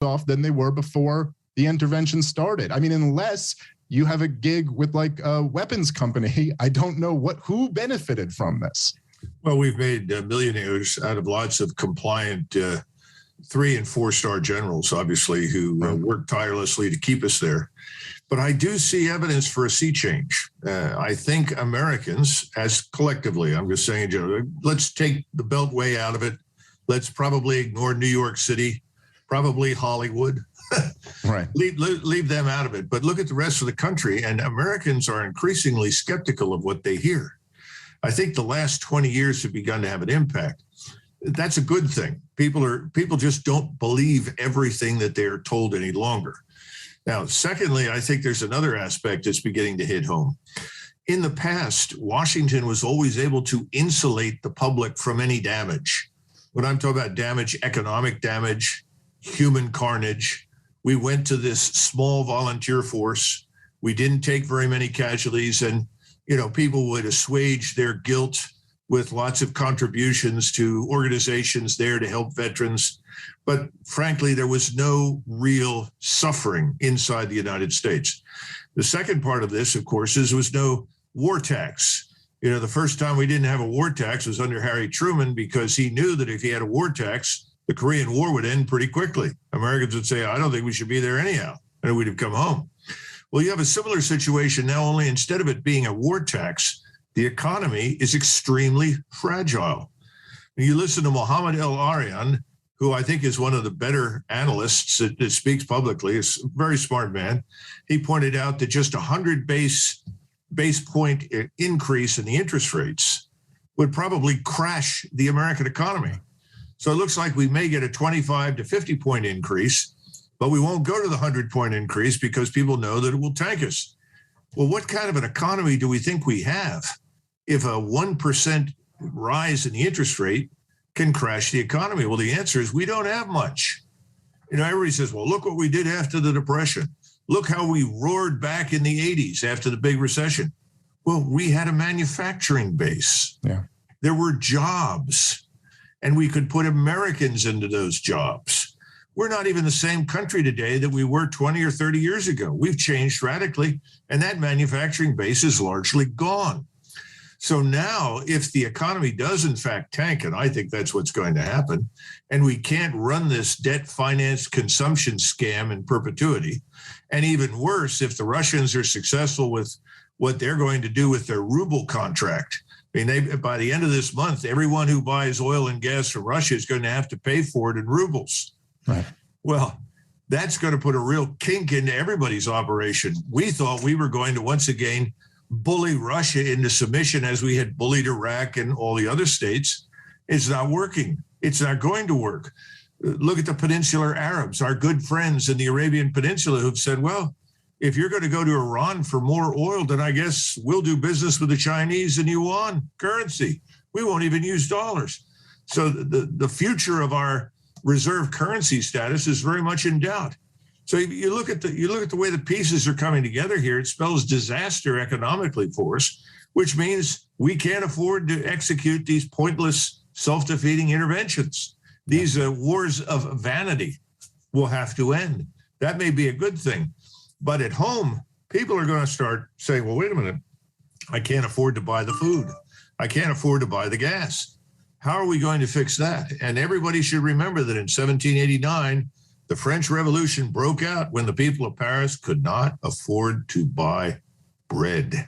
off than they were before the intervention started. I mean, unless you have a gig with like a weapons company, I don't know who benefited from this. Well, we've made millionaires out of lots of compliant 3- and 4-star generals, obviously, who work tirelessly to keep us there. But I do see evidence for a sea change. I think Americans, as collectively, I'm just saying, Joe, let's take the Beltway out of it. Let's probably ignore New York City, probably Hollywood. Right. Leave them out of it. But look at the rest of the country, and Americans are increasingly skeptical of what they hear. I think the last 20 years have begun to have an impact. That's a good thing. People just don't believe everything that they are told any longer. Now, secondly, I think there's another aspect that's beginning to hit home. In the past, Washington was always able to insulate the public from any damage. When I'm talking about damage, economic damage, human carnage, we went to this small volunteer force. We didn't take very many casualties, and people would assuage their guilt with lots of contributions to organizations there to help veterans. But frankly, there was no real suffering inside the United States. The second part of this, of course, was no war tax. The first time we didn't have a war tax was under Harry Truman, because he knew that if he had a war tax, the Korean War would end pretty quickly. Americans would say, I don't think we should be there anyhow, and we'd have come home. Well, you have a similar situation now, only instead of it being a war tax, the economy is extremely fragile. You listen to Mohammed El-Arian, who I think is one of the better analysts that speaks publicly, is a very smart man. He pointed out that just 100 base point increase in the interest rates would probably crash the American economy. So it looks like we may get a 25 to 50 point increase, but we won't go to the 100-point increase because people know that it will tank us. Well, what kind of an economy do we think we have if a 1% rise in the interest rate can crash the economy? Well, the answer is we don't have much. Everybody says, well, look what we did after the Depression. Look how we roared back in the 80s after the big recession. Well, we had a manufacturing base. Yeah. There were jobs, and we could put Americans into those jobs. We're not even the same country today that we were 20 or 30 years ago. We've changed radically, and that manufacturing base is largely gone. So now, if the economy does in fact tank, and I think that's what's going to happen, and we can't run this debt-financed consumption scam in perpetuity, and even worse, if the Russians are successful with what they're going to do with their ruble contract, by the end of this month, everyone who buys oil and gas from Russia is going to have to pay for it in rubles. Right. Well, that's going to put a real kink into everybody's operation. We thought we were going to once again bully Russia into submission as we had bullied Iraq and all the other states. It's not working. It's not going to work. Look at the Peninsular Arabs, our good friends in the Arabian Peninsula, who've said, well, if you're going to go to Iran for more oil, then I guess we'll do business with the Chinese in yuan currency. We won't even use dollars. So the future of our reserve currency status is very much in doubt. So you look at the way the pieces are coming together here. It spells disaster economically for us, which means we can't afford to execute these pointless self-defeating interventions. These wars of vanity will have to end. That may be a good thing. But at home, people are going to start saying, well, wait a minute, I can't afford to buy the food. I can't afford to buy the gas. How are we going to fix that? And everybody should remember that in 1789, the French Revolution broke out when the people of Paris could not afford to buy bread.